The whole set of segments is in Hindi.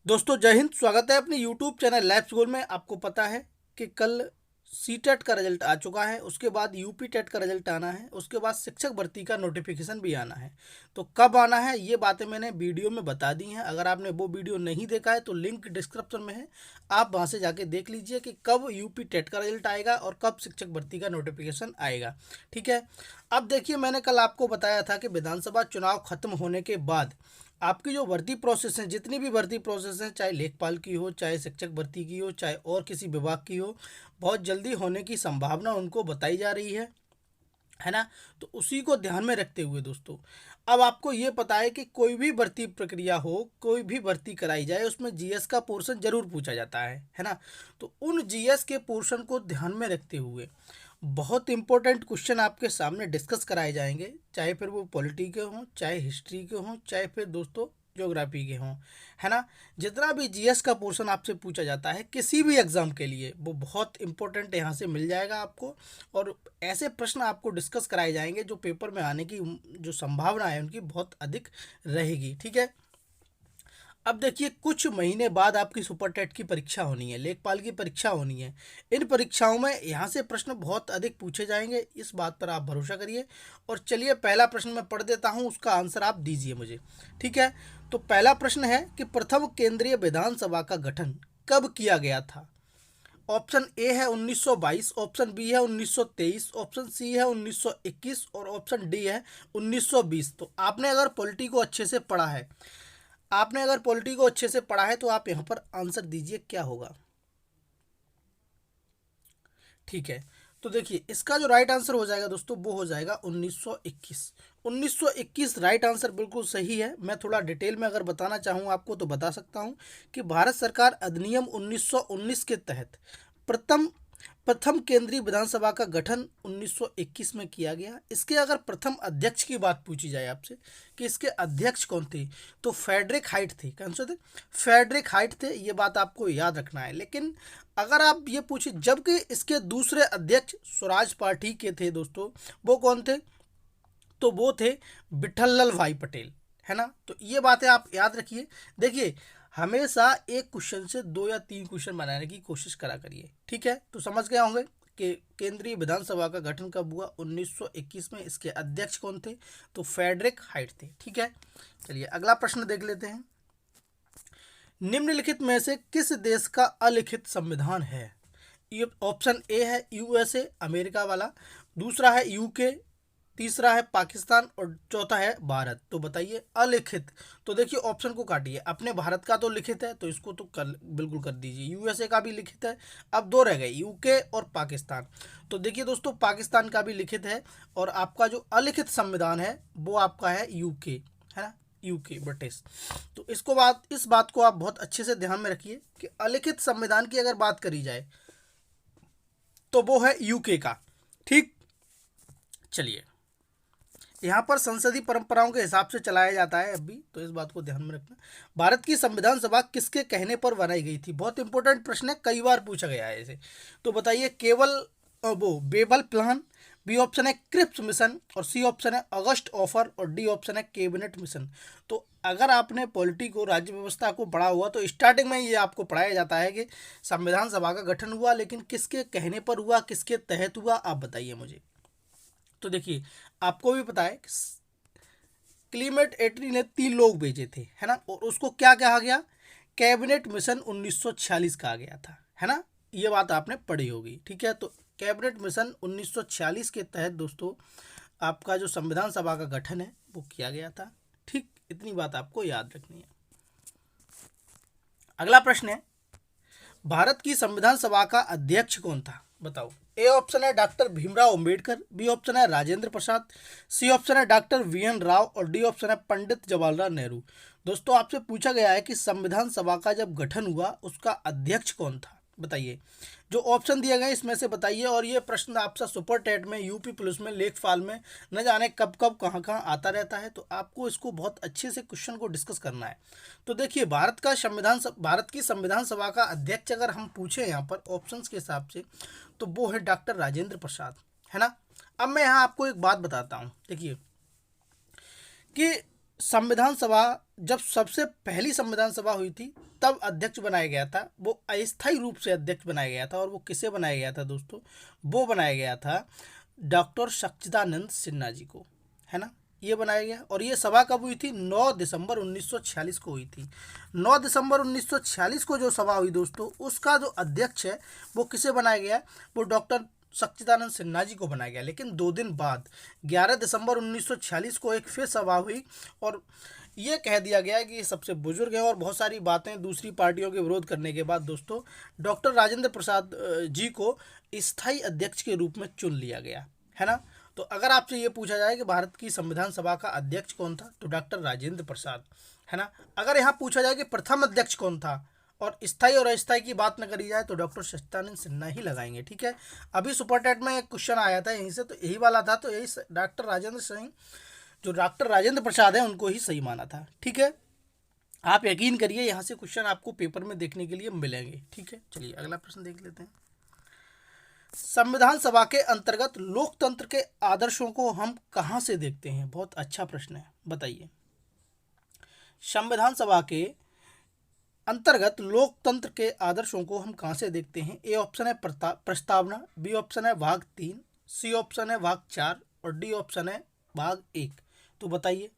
दोस्तों जय हिंद। स्वागत है अपने यूट्यूब चैनल लैब्स गोल में। आपको पता है कि कल सी टेट का रिजल्ट आ चुका है, उसके बाद यूपी टेट का रिजल्ट आना है, उसके बाद शिक्षक भर्ती का नोटिफिकेशन भी आना है। तो कब आना है ये बातें मैंने वीडियो में बता दी हैं। अगर आपने वो वीडियो नहीं देखा है तो लिंक डिस्क्रिप्शन में है, आप वहां से जाके देख लीजिए कि कब यूपी टेट का रिजल्ट आएगा और कब शिक्षक भर्ती का नोटिफिकेशन आएगा। ठीक है। अब देखिए, मैंने कल आपको बताया था कि विधानसभा चुनाव खत्म होने के बाद आपकी जो भर्ती प्रोसेस है, जितनी भी भर्ती प्रोसेस है, चाहे लेखपाल की हो, चाहे शिक्षक भर्ती की हो, चाहे और किसी विभाग की हो, बहुत जल्दी होने की संभावना उनको बताई जा रही है ना। तो उसी को ध्यान में रखते हुए दोस्तों, अब आपको ये पता है कि कोई भी भर्ती प्रक्रिया हो, कोई भी भर्ती कराई जाए, उसमें जीएस का पोर्शन जरूर पूछा जाता है ना। तो उन जीएस के पोर्शन को ध्यान में रखते हुए बहुत इंपॉर्टेंट क्वेश्चन आपके सामने डिस्कस कराए जाएंगे, चाहे फिर वो पॉलिटी के हों, चाहे हिस्ट्री के हों, चाहे फिर दोस्तों ज्योग्राफी के हों, है ना। जितना भी जीएस का पोर्शन आपसे पूछा जाता है किसी भी एग्जाम के लिए, वो बहुत इंपॉर्टेंट यहाँ से मिल जाएगा आपको। और ऐसे प्रश्न आपको डिस्कस कराए जाएंगे जो पेपर में आने की जो संभावना है उनकी बहुत अधिक रहेगी। ठीक है। अब देखिए, कुछ महीने बाद आपकी सुपर टेट की परीक्षा होनी है, लेखपाल की परीक्षा होनी है। इन परीक्षाओं में यहाँ से प्रश्न बहुत अधिक पूछे जाएंगे, इस बात पर आप भरोसा करिए। और चलिए, पहला प्रश्न मैं पढ़ देता हूँ, उसका आंसर आप दीजिए मुझे। ठीक है। तो पहला प्रश्न है कि प्रथम केंद्रीय विधानसभा का गठन कब किया गया था। ऑप्शन ए है 1922, ऑप्शन बी है 1923, ऑप्शन सी है 1921 और ऑप्शन डी है 1920। तो आपने अगर पॉलिटी को अच्छे से पढ़ा है, आपने अगर पॉलिटी को अच्छे से पढ़ा है तो आप यहाँ पर आंसर दीजिए क्या होगा। ठीक है। तो देखिए, इसका जो राइट आंसर हो जाएगा दोस्तों, वो हो जाएगा 1921। 1921 राइट आंसर बिल्कुल सही है। मैं थोड़ा डिटेल में अगर बताना चाहूँ आपको तो बता सकता हूँ कि भारत सरकार अधिनियम 1919 के तहत प्रथम प्रथम केंद्रीय विधानसभा का गठन 1921 में किया गया। इसके अगर प्रथम अध्यक्ष की बात पूछी जाए आपसे कि इसके अध्यक्ष कौन थे, तो फेडरिक हाइट थे। कौन से थे? फेडरिक हाइट थे। ये बात आपको याद रखना है। लेकिन अगर आप ये पूछे, जबकि इसके दूसरे अध्यक्ष स्वराज पार्टी के थे दोस्तों, वो कौन थे? तो वो थे विठल भाई पटेल, है ना। तो ये बातें आप याद रखिए। देखिए, हमेशा एक क्वेश्चन से दो या तीन क्वेश्चन बनाने की कोशिश करा करिए। ठीक है। तो समझ गए होंगे कि केंद्रीय विधानसभा का गठन कब हुआ, 1921 में। इसके अध्यक्ष कौन थे? तो फेडरिक हाइट थे। ठीक है। चलिए अगला प्रश्न देख लेते हैं। निम्नलिखित में से किस देश का अलिखित संविधान है? ये ऑप्शन ए है यूएसए, अमेरिका वाला, दूसरा है यूके, तीसरा है पाकिस्तान और चौथा है भारत। तो बताइए अलिखित। तो देखिए, ऑप्शन को काटिए। अपने भारत का तो लिखित है, तो इसको तो कर बिल्कुल कर दीजिए। यूएसए का भी लिखित है। अब दो रह गए, यूके और पाकिस्तान। तो देखिए दोस्तों, पाकिस्तान का भी लिखित है और आपका जो अलिखित संविधान है वो आपका है यूके, है ना, यूके ब्रिटिश। तो इस बात को आप बहुत अच्छे से ध्यान में रखिए कि अलिखित संविधान की अगर बात करी जाए तो वो है यूके का। ठीक। चलिए, यहाँ पर संसदीय परंपराओं के हिसाब से चलाया जाता है अभी, तो इस बात को ध्यान में रखना। भारत की संविधान सभा किसके कहने पर बनाई गई थी? बहुत इंपॉर्टेंट प्रश्न है, कई बार पूछा गया है इसे। तो बताइए, केवल वो बेबल प्लान, बी ऑप्शन है क्रिप्स मिशन और सी ऑप्शन है अगस्त ऑफर और डी ऑप्शन है कैबिनेट मिशन। तो अगर आपने पॉलिटी को, राज्य व्यवस्था को पढ़ा हुआ, तो स्टार्टिंग में ये आपको पढ़ाया जाता है कि संविधान सभा का गठन हुआ, लेकिन किसके कहने पर हुआ, किसके तहत हुआ, आप बताइए मुझे। तो देखिए, आपको भी पता है क्लीमेट एटली ने 3 लोग भेजे थे, है ना, और उसको क्या कहा गया? कैबिनेट मिशन 1946 कहा गया था, है ना। ये बात आपने पढ़ी होगी। ठीक है। तो कैबिनेट मिशन 1946 के तहत दोस्तों आपका जो संविधान सभा का गठन है वो किया गया था। ठीक, इतनी बात आपको याद रखनी है। अगला प्रश्न है, भारत की संविधान सभा का अध्यक्ष कौन था? बताओ। ए ऑप्शन है doctor Bhimrao Ambedkar, B option है राजेंद्र प्रसाद, सी ऑप्शन है डॉक्टर वीएन राव और डी ऑप्शन है पंडित जवाहरलाल नेहरू। दोस्तों, आपसे पूछा गया है कि संविधान सभा का जब गठन हुआ उसका अध्यक्ष कौन था, बताइए। जो ऑप्शन दिए गए इसमें से बताइए। और ये प्रश्न आपसे सुपर टेट में, यूपी पुलिस में, लेखपाल में न जाने कब कब कहाँ कहाँ आता रहता है, तो आपको इसको बहुत अच्छे से क्वेश्चन को डिस्कस करना है। तो देखिए, भारत की संविधान सभा का अध्यक्ष अगर हम पूछे यहाँ पर ऑप्शंस के हिसाब से, तो वो है डॉक्टर राजेंद्र प्रसाद, है ना। अब मैं यहाँ आपको एक बात बताता हूँ। देखिए कि संविधान सभा, जब सबसे पहली संविधान सभा हुई थी तब अध्यक्ष बनाया गया था, वो अस्थायी रूप से अध्यक्ष बनाया गया था। और वो किसे बनाया गया था दोस्तों? वो बनाया गया था डॉक्टर सच्चिदानंद सिन्हा जी को, है ना। ये बनाया गया। और ये सभा कब हुई थी? 9 दिसंबर 1946 को हुई थी। 9 दिसंबर 1946 को जो सभा हुई दोस्तों, उसका जो अध्यक्ष है वो किसे बनाया गया? वो डॉक्टर सच्चिदानंद सिन्हा जी को बनाया गया। लेकिन 2 दिन बाद 11 दिसंबर 1946 को एक फिर सभा हुई और ये कह दिया गया कि ये सबसे बुजुर्ग है। और बहुत सारी बातें दूसरी पार्टियों के विरोध करने के बाद दोस्तों डॉक्टर राजेंद्र प्रसाद जी को स्थायी अध्यक्ष के रूप में चुन लिया गया, है ना। तो अगर आपसे ये पूछा जाए कि भारत की संविधान सभा का अध्यक्ष कौन था, तो डॉक्टर राजेंद्र प्रसाद, है ना। अगर यहाँ पूछा जाए कि प्रथम अध्यक्ष कौन था और स्थायी और अस्थायी की बात न करी जाए, तो डॉक्टर सच्चिदानंद सिन्हा ही लगाएंगे, ठीक है। अभी सुपर टेट में एक क्वेश्चन आया था यहीं से, तो यही वाला था, तो यही डॉक्टर राजेंद्र सिंह, जो डॉक्टर राजेंद्र प्रसाद है, उनको ही सही माना था, ठीक है। आप यकीन करिए यहाँ से क्वेश्चन आपको पेपर में देखने के लिए मिलेंगे, ठीक है। चलिए अगला प्रश्न देख लेते हैं। संविधान सभा के अंतर्गत लोकतंत्र के आदर्शों को हम कहाँ से देखते हैं? बहुत अच्छा प्रश्न है, बताइए। संविधान सभा के अंतर्गत लोकतंत्र के आदर्शों को हम कहाँ से देखते हैं? ए ऑप्शन है प्रस्तावना, बी ऑप्शन है भाग 3, सी ऑप्शन है भाग 4 और डी ऑप्शन है भाग 1। तो बताइए,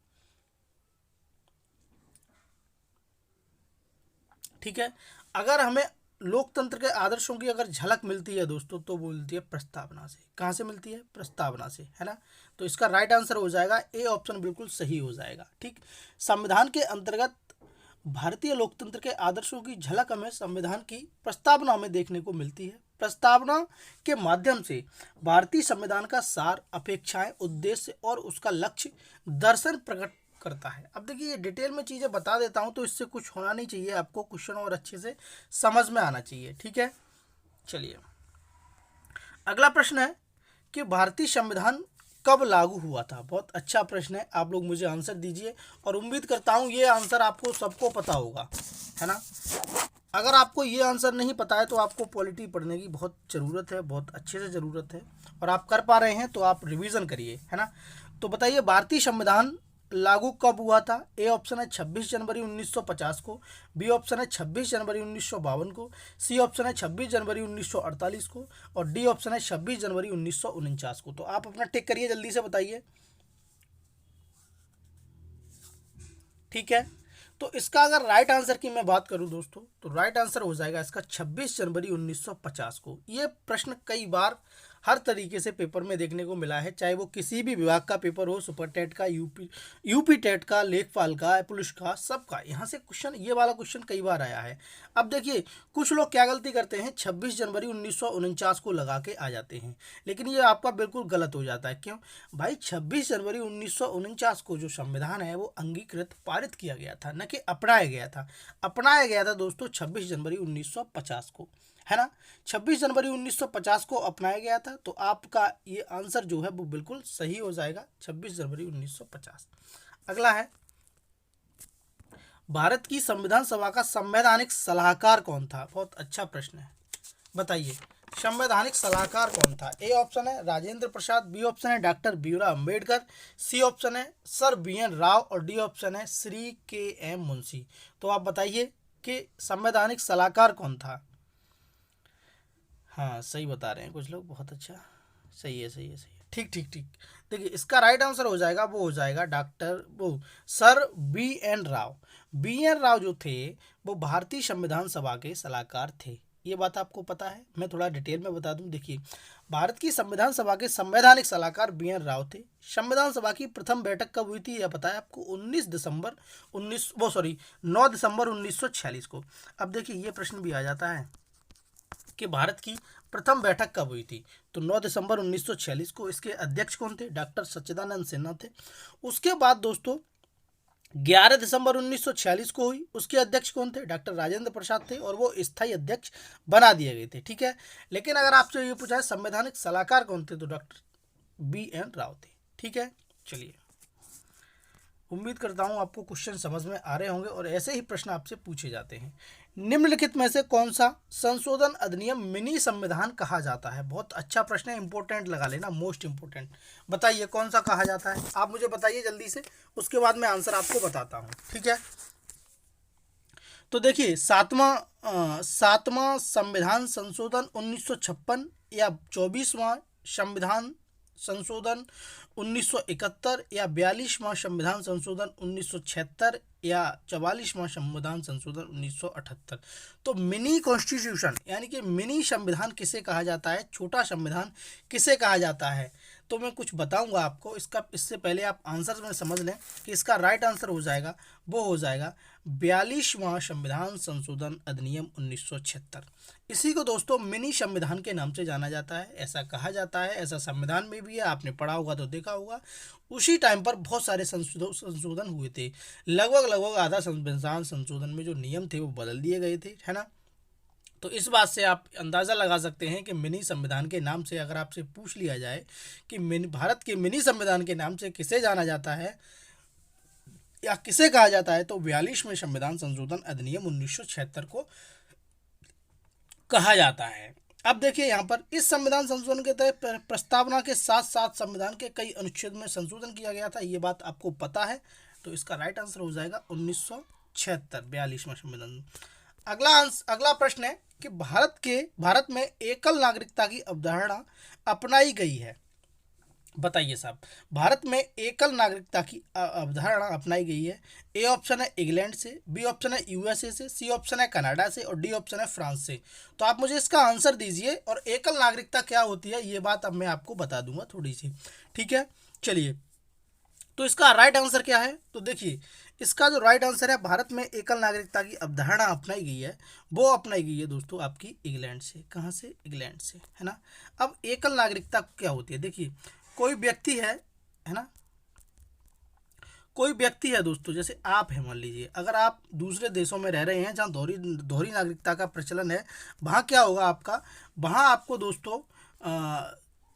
ठीक है। अगर हमें लोकतंत्र के आदर्शों की अगर झलक मिलती है दोस्तों, तो वो मिलती है प्रस्तावना से। कहाँ से मिलती है? प्रस्तावना से, है ना। तो इसका राइट आंसर हो जाएगा ए ऑप्शन, बिल्कुल सही हो जाएगा, ठीक। संविधान के अंतर्गत भारतीय लोकतंत्र के आदर्शों की झलक हमें संविधान की प्रस्तावना में देखने को मिलती है। प्रस्तावना के माध्यम से भारतीय संविधान का सार, अपेक्षाएं, उद्देश्य और उसका लक्ष्य, दर्शन प्रकट करता है। अब देखिए, ये डिटेल में चीज़ें बता देता हूं, तो इससे कुछ होना नहीं चाहिए, आपको क्वेश्चन और अच्छे से समझ में आना चाहिए, ठीक है। चलिए अगला प्रश्न है कि भारतीय संविधान कब लागू हुआ था? बहुत अच्छा प्रश्न है, आप लोग मुझे आंसर दीजिए और उम्मीद करता हूँ ये आंसर आपको सबको पता होगा, है ना। अगर आपको ये आंसर नहीं पता है तो आपको पॉलिटी पढ़ने की बहुत ज़रूरत है, बहुत अच्छे से ज़रूरत है। और आप कर पा रहे हैं तो आप रिवीजन करिए, है ना। तो बताइए, भारतीय संविधान लागू कब हुआ था? ए ऑप्शन है 26 जनवरी 1950 को, बी ऑप्शन है 26 जनवरी 1952 को, सी ऑप्शन है 26 जनवरी 1948 को और डी ऑप्शन है 26 जनवरी 1949 को। तो आप अपना टिक करिए, जल्दी से बताइए, ठीक है। तो इसका अगर राइट आंसर की मैं बात करूं दोस्तों, तो राइट आंसर हो जाएगा इसका 26 जनवरी 1950 को। ये प्रश्न कई बार हर तरीके से पेपर में देखने को मिला है, चाहे वो किसी भी विभाग का पेपर हो, सुपर टेट का, यूपी टेट का, लेखपाल का, पुलिस का, सबका यहाँ से क्वेश्चन, ये वाला क्वेश्चन कई बार आया है। अब देखिए, कुछ लोग क्या गलती करते हैं, 26 जनवरी 1949 को लगा के आ जाते हैं, लेकिन ये आपका बिल्कुल गलत हो जाता है। क्यों भाई? 26 जनवरी 1949 को जो संविधान है वो अंगीकृत, पारित किया गया था, न कि अपनाया गया था। अपनाया गया था दोस्तों 26 जनवरी 1950 को, है ना। 26 जनवरी 1950 को अपनाया गया था। तो आपका ये आंसर जो है वो बिल्कुल सही हो जाएगा, 26 जनवरी 1950। अगला है, भारत की संविधान सभा का संवैधानिक सलाहकार कौन था? बहुत अच्छा प्रश्न है, बताइए, संवैधानिक सलाहकार कौन था? ए ऑप्शन है राजेंद्र प्रसाद, बी ऑप्शन है doctor Bhimrao Ambedkar, C option है सर BN राव और डी ऑप्शन है श्री KM मुंशी। तो आप बताइए कि संवैधानिक सलाहकार कौन था? हाँ, सही बता रहे हैं कुछ लोग, बहुत अच्छा, सही है, सही है, सही है, ठीक ठीक ठीक। देखिए, इसका राइट आंसर हो जाएगा, वो हो जाएगा डॉक्टर वो sir BN Rao. BN Rao जो थे वो भारतीय संविधान सभा के सलाहकार थे। ये बात आपको पता है? मैं थोड़ा डिटेल में बता दूं। देखिए, भारत की संविधान सभा के संवैधानिक सलाहकार BN राव थे। संविधान सभा की प्रथम बैठक कब हुई थी? यह पता है आपको? 9 दिसंबर 1946 को। अब देखिए, ये प्रश्न भी आ जाता है कि भारत की प्रथम बैठक कब हुई थी, तो 9 दिसंबर 1946 को। इसके अध्यक्ष कौन थे? डॉक्टर सच्चिदानंद सिन्हा थे। उसके बाद दोस्तों 11 दिसंबर 1946 को हुई, उसके अध्यक्ष कौन थे? डॉक्टर राजेंद्र प्रसाद थे और वो स्थायी अध्यक्ष बना दिए गए थे, ठीक है। लेकिन अगर आपसे ये पूछा है संवैधानिक सलाहकार कौन थे, तो डॉक्टर BN राव थे, ठीक है। चलिए उम्मीद करता हूँ आपको क्वेश्चन समझ में आ रहे होंगे और ऐसे ही प्रश्न आपसे पूछे जाते हैं। निम्नलिखित में से कौन सा संशोधन अधिनियम मिनी संविधान कहा जाता है? बहुत अच्छा प्रश्न है, इंपॉर्टेंट लगा लेना, मोस्ट इंपॉर्टेंट। बताइए कौन सा कहा जाता है, आप मुझे बताइए जल्दी से, उसके बाद मैं आंसर आपको बताता हूँ, ठीक है। तो देखिए, सातवां संविधान संशोधन 1956 या 24वां संविधान संशोधन 1971 या 42वां संविधान संशोधन 1976 या 44वां संविधान संशोधन 1978। तो मिनी कॉन्स्टिट्यूशन यानी कि मिनी संविधान किसे कहा जाता है, छोटा संविधान किसे कहा जाता है, तो मैं कुछ बताऊंगा आपको। इससे पहले आप आंसर में समझ लें कि इसका राइट आंसर हो जाएगा, वो हो जाएगा 42वां संविधान संशोधन अधिनियम 1976। इसी को दोस्तों मिनी संविधान के नाम से जाना जाता है, ऐसा कहा जाता है, ऐसा संविधान में भी है, आपने पढ़ा होगा तो देखा होगा। उसी टाइम पर बहुत सारे संशोधन हुए थे, लगभग आधा संविधान संशोधन में जो नियम थे वो बदल दिए गए थे, है ना। तो इस बात से आप अंदाज़ा लगा सकते हैं कि मिनी संविधान के नाम से अगर आपसे पूछ लिया जाए कि भारत के मिनी संविधान के नाम से किसे जाना जाता है या किसे कहा जाता है, तो 42वें संविधान संशोधन अधिनियम 1976 को कहा जाता है। अब देखिए यहाँ पर इस संविधान संशोधन के तहत प्रस्तावना के साथ साथ संविधान के कई अनुच्छेद में संशोधन किया गया था, ये बात आपको पता है, तो इसका राइट आंसर हो जाएगा 1976, 42वां संविधान। अगला प्रश्न है कि भारत में एकल नागरिकता की अवधारणा अपनाई गई है। बताइए साहब, भारत में एकल नागरिकता की अवधारणा अपनाई गई है। ए ऑप्शन है इंग्लैंड से, बी ऑप्शन है यूएसए से, सी ऑप्शन है कनाडा से और डी ऑप्शन है फ्रांस से। तो आप मुझे इसका आंसर दीजिए और एकल नागरिकता क्या होती है ये बात अब मैं आपको बता दूंगा थोड़ी सी, ठीक है। चलिए, तो इसका राइट आंसर क्या है, तो देखिए इसका जो राइट आंसर है, भारत में एकल नागरिकता की अवधारणा अपनाई गई है, वो अपनाई गई है दोस्तों आपकी इंग्लैंड से। कहाँ से? इंग्लैंड से, है ना। अब एकल नागरिकता क्या होती है, देखिए कोई व्यक्ति है ना, कोई व्यक्ति है दोस्तों, जैसे आप हैं, मान लीजिए अगर आप दूसरे देशों में रह रहे हैं जहाँ दोहरी नागरिकता का प्रचलन है, वहाँ क्या होगा आपका, वहाँ आपको दोस्तों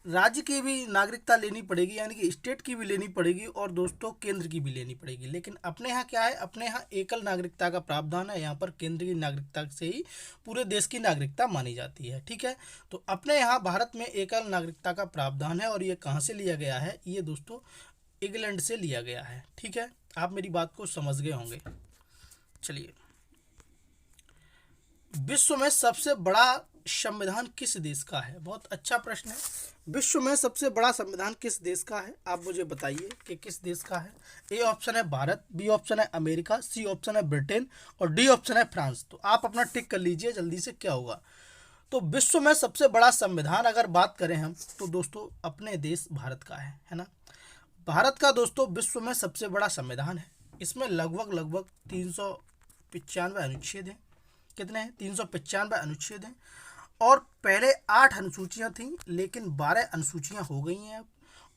राज्य की भी नागरिकता लेनी पड़ेगी, यानी कि स्टेट की भी लेनी पड़ेगी और दोस्तों केंद्र की भी लेनी पड़ेगी। लेकिन अपने यहाँ क्या है, अपने यहाँ एकल नागरिकता का प्रावधान है, यहाँ पर केंद्र की नागरिकता से ही पूरे देश की नागरिकता मानी जाती है, ठीक है। तो अपने यहाँ भारत में एकल नागरिकता का प्रावधान है और ये कहाँ से लिया गया है, ये दोस्तों इंग्लैंड से लिया गया है, ठीक है। आप मेरी बात को समझ गए होंगे। चलिए, विश्व में सबसे बड़ा संविधान किस देश का है? बहुत अच्छा प्रश्न है। विश्व में सबसे बड़ा संविधान किस देश का है, आप मुझे बताइए कि किस देश का है। ए ऑप्शन है भारत, बी ऑप्शन है अमेरिका, सी ऑप्शन है ब्रिटेन और डी ऑप्शन है फ्रांस। तो आप अपना टिक कर लीजिए जल्दी से, क्या होगा। तो विश्व में सबसे बड़ा संविधान अगर बात करें हम, तो दोस्तों अपने देश भारत का है ना। भारत का दोस्तों विश्व में सबसे बड़ा संविधान है। इसमें लगभग 395 अनुच्छेद हैं। कितने हैं? 395 अनुच्छेद हैं और पहले 8 अनुसूचियां थीं, लेकिन 12 अनुसूचियां हो गई हैं अब।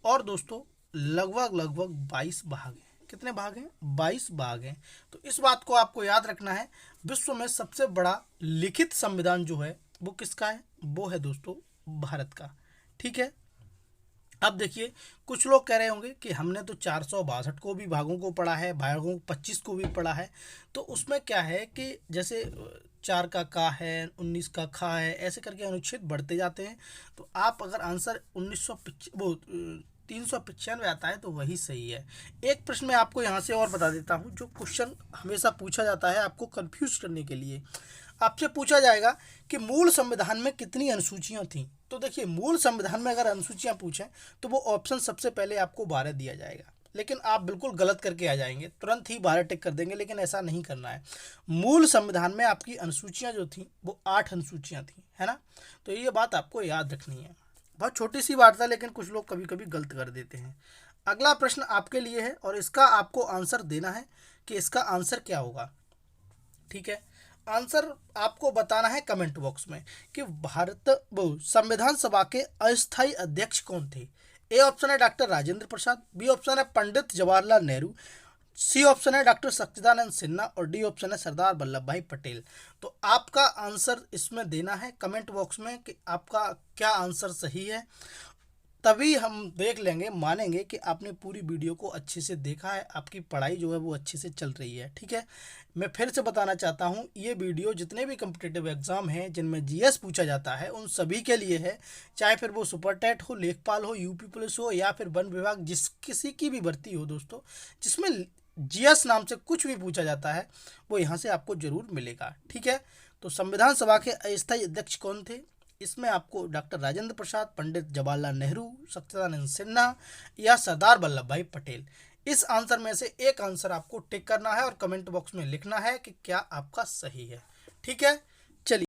और दोस्तों लगभग 22 भाग हैं। कितने भाग हैं? 22 भाग हैं। तो इस बात को आपको याद रखना है, विश्व में सबसे बड़ा लिखित संविधान जो है वो किसका है? वो है दोस्तों भारत का, ठीक है। अब देखिए, कुछ लोग कह रहे होंगे कि हमने तो 462 को भी भागों को पढ़ा है, भागों 25 को भी पढ़ा है, तो उसमें क्या है कि जैसे 4 का का है, 19 का खा है, ऐसे करके अनुच्छेद बढ़ते जाते हैं। तो आप अगर आंसर 395 आता है तो वही सही है। एक प्रश्न मैं आपको यहाँ से और बता देता हूँ, जो क्वेश्चन हमेशा पूछा जाता है आपको कंफ्यूज करने के लिए। आपसे पूछा जाएगा कि मूल संविधान में कितनी अनुसूचियां थीं। तो देखिए, मूल संविधान में अगर अनुसूचियां पूछें तो वो ऑप्शन सबसे पहले आपको 12 दिया जाएगा, लेकिन आप बिल्कुल गलत करके आ जाएंगे, तुरंत ही 12 टिक कर देंगे, लेकिन ऐसा नहीं करना है। मूल संविधान में आपकी अनुसूचियां जो थी वो 8 अनुसूचियां थी, है ना। तो ये बात आपको याद रखनी है। बहुत छोटी सी बात है, लेकिन कुछ लोग कभी कभी गलत कर देते हैं। अगला प्रश्न आपके लिए है और इसका आपको आंसर देना है कि इसका आंसर क्या होगा, ठीक है। आंसर आपको बताना है कमेंट बॉक्स में कि संविधान सभा के अस्थायी अध्यक्ष कौन थे। ए ऑप्शन है doctor Rajendra Prasad, B option है पंडित जवाहरलाल नेहरू, सी ऑप्शन है डॉक्टर सच्चिदानंद सिन्हा और डी ऑप्शन है सरदार वल्लभ भाई पटेल। तो आपका आंसर इसमें देना है कमेंट बॉक्स में कि आपका क्या आंसर सही है। तभी हम देख लेंगे, मानेंगे कि आपने पूरी वीडियो को अच्छे से देखा है, आपकी पढ़ाई जो है वो अच्छे से चल रही है। ठीक है, मैं फिर से बताना चाहता हूँ, ये वीडियो जितने भी कम्पिटिटिव एग्जाम हैं जिनमें जीएस पूछा जाता है उन सभी के लिए है, चाहे फिर वो सुपर टेट हो, लेखपाल हो, यूपी पुलिस हो या फिर वन विभाग, जिस किसी की भी भर्ती हो दोस्तों, जिसमें जीएस नाम से कुछ भी पूछा जाता है वो यहाँ से आपको जरूर मिलेगा। ठीक है, तो संविधान सभा के अस्थायी अध्यक्ष कौन थे? इसमें आपको डॉक्टर राजेंद्र प्रसाद, पंडित जवाहरलाल नेहरू, सच्चिदानंद सिन्हा या सरदार वल्लभ भाई पटेल। इस आंसर में से एक आंसर आपको टिक करना है और कमेंट बॉक्स में लिखना है कि क्या आपका सही है। ठीक है, चलिए।